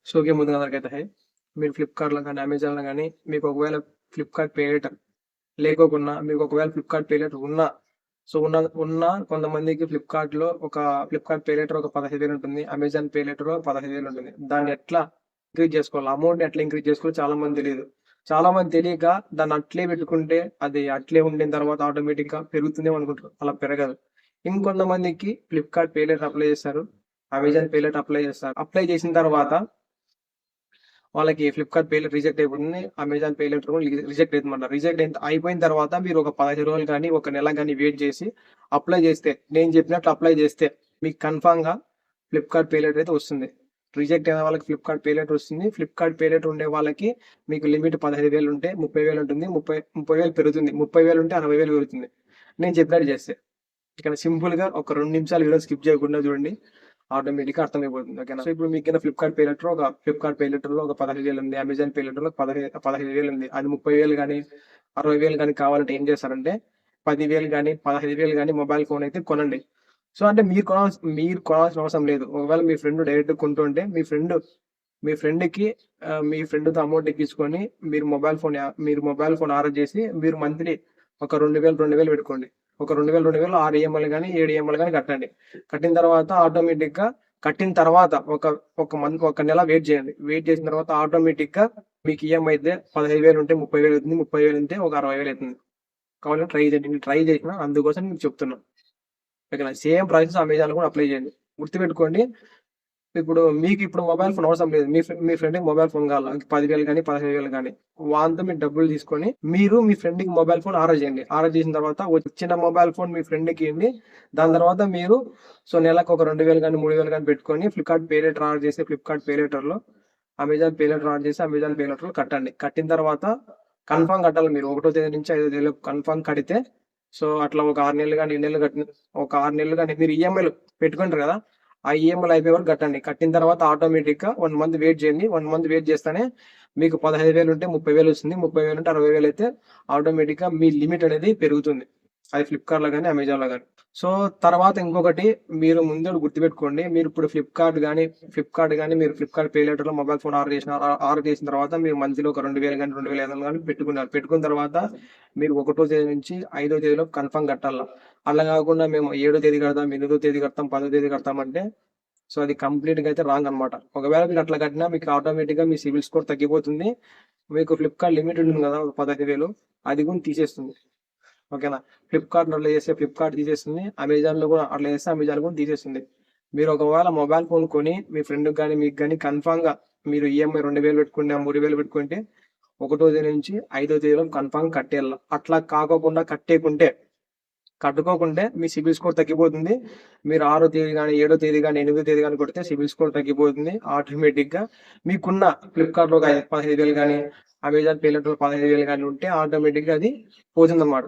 షోకి ముందుగా అందరికైతే హై. మీరు ఫ్లిప్‌కార్ట్‌లో గానీ, అమెజాన్‌లో గానీ మీకు ఒకవేళ ఫ్లిప్‌కార్ట్ పే లేటర్ లేకోకున్నా, మీకు ఒకవేళ ఫ్లిప్‌కార్ట్ పే లేటర్ ఉన్నా, సో, ఉన్న కొంతమందికి ఫ్లిప్‌కార్ట్ పే లేటర్ ఒక 15,000 ఉంటుంది. అమెజాన్ పే లేటర్ 15,000 ఉంటుంది. దాన్ని ఎట్లా ఇంక్రీజ్ చేసుకోవాలి? అమౌంట్‌ని ఎట్లా ఇంక్రీజ్ చేసుకోవాలో చాలా మందికి తెలీదు. చాలా మంది తెలియక దాన్ని అట్లే పెట్టుకుంటే, అది అట్లే ఉండిన తర్వాత ఆటోమేటిక్‌గా పెరుగుతుందేమో అనుకుంటారు. అలా పెరగదు. ఇంకొంతమందికి ఫ్లిప్‌కార్ట్ పే లేటర్ అప్లై చేస్తారు. అమెజాన్ పే లేటర్ అప్లై చేస్తారు. అప్లై చేసిన తర్వాత వాళ్ళకి ఫ్లిప్‌కార్ట్ పే లేటర్ రిజెక్ట్ అయిపోతుంది. అమెజాన్ పే లేటర్ కూడా రిజెక్ట్ అయితుందన్నమాట. అయిపోయిన తర్వాత మీరు ఒక 15 రోజులు గానీ, ఒక నెల గానీ వెయిట్ చేసి అప్లై చేస్తే, నేను చెప్పినట్లు అప్లై చేస్తే మీకు కన్ఫర్మ్‌గా ఫ్లిప్‌కార్ట్ పే లేటర్ అయితే వస్తుంది. రిజెక్ట్ అయిన వాళ్ళకి ఫ్లిప్‌కార్ట్ పే లేటర్ వస్తుంది. ఫ్లిప్‌కార్ట్ పే లేటర్ ఉండే వాళ్ళకి మీకు లిమిట్ 15,000 ఉంటే 30,000 ఉంటుంది. 30,000 పెరుగుతుంది. 30,000 ఉంటే 60,000 పెరుగుతుంది. నేను చెప్పినట్టు చేస్తే. ఇక్కడ సింపుల్‌గా ఒక 2 నిమిషాలు వీడియో స్కిప్ చేయకుండా చూడండి. ఆటోమేటిక్‌గా అర్థమైపోతుంది. ఓకేనా? సో, ఇప్పుడు మీకింద ఫ్లిప్‌కార్ట్ పే లెటర్‌లో ఒక 15,000 ఉంది. అమెజాన్ పే లెటర్‌లో 15,000 ఉంది. అది 30,000 గానీ, 60,000 గానీ కావాలంటే ఏం చేస్తారంటే 10,000 గానీ, 15,000 గానీ మొబైల్ ఫోన్ అయితే కొనండి. సో, అంటే మీరు కొనాల్సిన అవసరం లేదు. ఒకవేళ మీ ఫ్రెండ్ డైరెక్ట్‌గా కొంటుంటే మీ ఫ్రెండ్‌తో అమౌంట్ ఎక్కించుకొని మీరు మొబైల్ ఫోన్ ఆర్డర్ చేసి మీరు మంత్లీ ఒక 2,000 పెట్టుకోండి. ఒక 2,000 6 ఈఎంఐలు గానీ, 7 ఈఎంఐలు గానీ కట్టండి. కట్టిన తర్వాత ఆటోమేటిక్‌గా కట్టిన తర్వాత ఒక నెల వెయిట్ చేయండి. వెయిట్ చేసిన తర్వాత ఆటోమేటిక్‌గా మీకు ఈఎంఐ అయితే 15,000 ఉంటే 30,000 అవుతుంది. 30,000 ఉంటే ఒక 60,000 అవుతుంది. కావాలంటే ట్రై చేయండి. నేను ట్రై చేసిన అందుకోసం మీకు చెప్తున్నా. ఓకేనా? సేమ్ ప్రాసెస్ అమెజాన్‌లో కూడా అప్లై చేయండి. గుర్తుపెట్టుకోండి. ఇప్పుడు మొబైల్ ఫోన్ అవసరం లేదు. మీ ఫ్రెండ్‌కి మొబైల్ ఫోన్ కావాలా? 10,000 గానీ, 15,000 గానీ వానితో మీరు డబ్బులు తీసుకొని మీ ఫ్రెండ్‌కి మొబైల్ ఫోన్ ఆర్డర్ చేయండి. ఆర్డర్ చేసిన తర్వాత వచ్చిన మొబైల్ ఫోన్ మీ ఫ్రెండ్‌కి ఇయ్యండి. దాని తర్వాత మీరు నెలకు ఒక 2,000 గానీ, 3,000 గానీ పెట్టుకొని ఫ్లిప్‌కార్ట్ పే లెటర్ ఆర్డర్ చేసి ఫ్లిప్‌కార్ట్ పే లెటర్‌లో అమెజాన్ పే లెటర్ ఆర్డర్ చేసి అమెజాన్ పే లెటర్‌లో కట్టండి. కట్టిన తర్వాత కన్ఫర్మ్ కట్టాలి మీరు. ఒకటో తేదీ నుంచి 5వ తేదీలోపు కన్ఫర్మ్ కడితే అట్లా ఒక 6 నెలలు గానీ, 7 నెలలు ఒక 6 నెలలు గానీ మీరు ఈఎంఐలు పెట్టుకుంటారు కదా! ఆ ఈఎంఐలు అయిపోయే వరకు కట్టండి. కట్టిన తర్వాత ఆటోమేటిక్‌గా 1 మంత్ వెయిట్ చేయండి. 1 మంత్ వెయిట్ చేస్తేనే మీకు 15,000 ఉంటే 30,000 వస్తుంది. 30,000 ఉంటే 60,000 అయితే ఆటోమేటిక్‌గా మీ లిమిట్ అనేది పెరుగుతుంది. అది ఫ్లిప్‌కార్ట్‌లో గానీ, అమెజాన్‌లో గానీ. సో, తర్వాత ఇంకొకటి మీరు ముందే గుర్తుపెట్టుకోండి. మీరు ఇప్పుడు మీరు ఫ్లిప్‌కార్ట్ పే లెటర్‌లో మొబైల్ ఫోన్ ఆర్డర్ చేసిన తర్వాత మీరు మంత్లీ ఒక 2,000 గానీ, 2,500 గానీ పెట్టుకున్నారు. పెట్టుకున్న తర్వాత మీరు ఒకటో తేదీ నుంచి 5వ తేదీలోపు కన్ఫర్మ్ కట్టాల. అలా కాకుండా మేము 7వ తేదీ కడతాం, 8వ తేదీ కడతాం, 10వ తేదీ కడతామంటే అది కంప్లీట్‌గా అయితే రాంగ్ అనమాట. ఒకవేళ మీరు అట్లా కట్టినా మీకు ఆటోమేటిక్‌గా మీ సిబిల్ స్కోర్ తగ్గిపోతుంది. మీకు ఫ్లిప్‌కార్ట్ లిమిట్ ఉంటుంది కదా! 15,000 అది కూడా తీసేస్తుంది. ఓకేనా? ఫ్లిప్‌కార్ట్‌లో అట్లా చేస్తే ఫ్లిప్‌కార్ట్ తీసేస్తుంది. అమెజాన్‌లో కూడా అట్లా చేస్తే అమెజాన్ కూడా తీసేస్తుంది. మీరు ఒకవేళ మొబైల్ ఫోన్ కొని మీ ఫ్రెండ్‌కి గానీ, మీకు గానీ కన్ఫర్మ్‌గా మీరు ఈఎంఐ 2,000 పెట్టుకుంటే, 3,000 పెట్టుకుంటే ఒకటో తేదీ నుంచి 5వ తేదీలోపు కన్ఫర్మ్ కట్టేయాల. అట్లా కాకోకుండా కట్టుకోకుంటే మీ సిబిల్ స్కోర్ తగ్గిపోతుంది. మీరు 6వ తేదీ గానీ, 7వ తేదీ గానీ, 8వ తేదీ గానీ కొడితే సిబిల్ స్కోర్ తగ్గిపోతుంది. ఆటోమేటిక్‌గా మీకున్న ఫ్లిప్‌కార్ట్‌లో ఒక 15,000 గానీ, అమెజాన్ పే లెటర్‌లో 15,000 గానీ ఉంటే ఆటోమేటిక్‌గా అది పోతుందన్నమాట.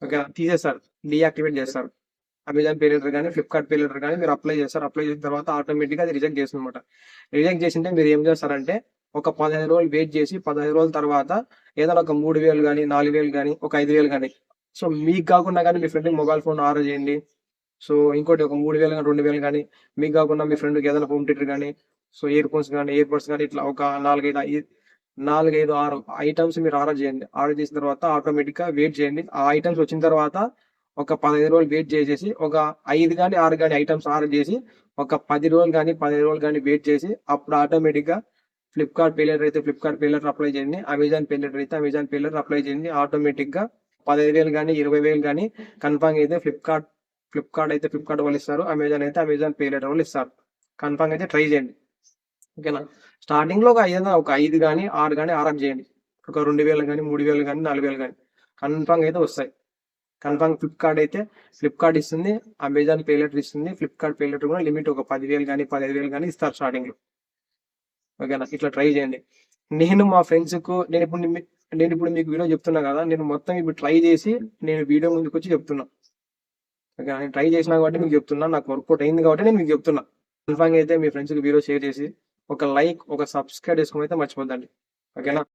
ఓకేనా? తీసేస్తారు. డీయాక్టివేట్ చేస్తారు. అమెజాన్ పే లెటర్ గానీ, ఫ్లిప్‌కార్ట్ పే లెటర్ గానీ మీరు అప్లై చేస్తారు. అప్లై చేసిన తర్వాత ఆటోమేటిక్‌గా అది రిజెక్ట్ చేస్తుందన్నమాట. రిజెక్ట్ చేసింటే మీరు ఏం చేస్తారంటే ఒక 15 రోజులు వెయిట్ చేసి 15 రోజుల తర్వాత ఏదైనా ఒక 3,000 గానీ, 4,000 గానీ, ఒక 5,000 గానీ మీకు కాకుండా గానీ మీ ఫ్రెండ్‌కి మొబైల్ ఫోన్ ఆర్డర్ చేయండి. ఇంకోటి ఒక 3,000 గానీ, 2,000 గానీ మీకు కాకుండా మీ ఫ్రెండ్‌కి ఏదైనా హోమ్ థియేటర్ గానీ, ఇయర్ బడ్స్ గానీ ఇట్లా ఒక 4, 5, 6 ఐటెమ్స్ మీరు ఆర్డర్ చేయండి. ఆర్డర్ చేసిన తర్వాత ఆటోమేటిక్‌గా వెయిట్ చేయండి. ఆ ఐటెమ్స్ వచ్చిన తర్వాత ఒక 15 రోజులు వెయిట్ చేసేసి ఒక 5 గానీ, 6 గానీ ఐటెమ్స్ ఆర్డర్ చేసి ఒక 10 రోజులు గానీ, 15 రోజులు గానీ వెయిట్ చేసి అప్పుడు ఆటోమేటిక్‌గా ఫ్లిప్‌కార్ట్ పే లెటర్ అయితే ఫ్లిప్‌కార్ట్ పే లెటర్ అప్లై చేయండి. అమెజాన్ పే లెటర్ అయితే అమెజాన్ పే లెటర్ అప్లై చేయండి. ఆటోమేటిక్‌గా 15,000 గానీ, 20,000 గానీ కన్ఫర్మ్‌గా అయితే ఫ్లిప్‌కార్ట్ వాళ్ళు ఇస్తారు. అమెజాన్ అయితే అమెజాన్ పే లెటర్ వాళ్ళు ఇస్తారు. కన్ఫర్మ్‌గా అయితే ట్రై చేయండి. ఓకేనా? స్టార్టింగ్‌లో ఒక 5 గానీ, 6 గానీ ఆర్డర్ చేయండి. ఒక 2,000 గానీ, 3,000 గానీ, 4,000 గానీ కన్ఫర్మ్‌గా అయితే వస్తాయి. ఫ్లిప్‌కార్ట్ ఇస్తుంది. అమెజాన్ పే లెటర్ ఇస్తుంది. ఫ్లిప్‌కార్ట్ పే లెటర్ కూడా లిమిట్ ఒక 10,000 గానీ, 15,000 గానీ ఇస్తారు స్టార్టింగ్‌లో. ఓకేనా? ఇట్లా ట్రై చేయండి. నేను మా ఫ్రెండ్స్‌కు నేనిప్పుడు మీకు వీడియో చెప్తున్నా కదా! నేను మొత్తం ఇప్పుడు ట్రై చేసి నేను వీడియో ముందుకొచ్చి చెప్తున్నా. ఓకేనా? నేను ట్రై చేసినా కాబట్టి మీకు చెప్తున్నా. నాకు వర్కౌట్ అయింది కాబట్టి నేను మీకు చెప్తున్నా. కన్ఫర్మ్‌గా అయితే మీ ఫ్రెండ్స్‌కి వీడియో షేర్ చేసి ఒక లైక్, ఒక సబ్స్క్రైబ్ చేసుకోవడం అయితే మర్చిపోద్దండి. ఓకేనా?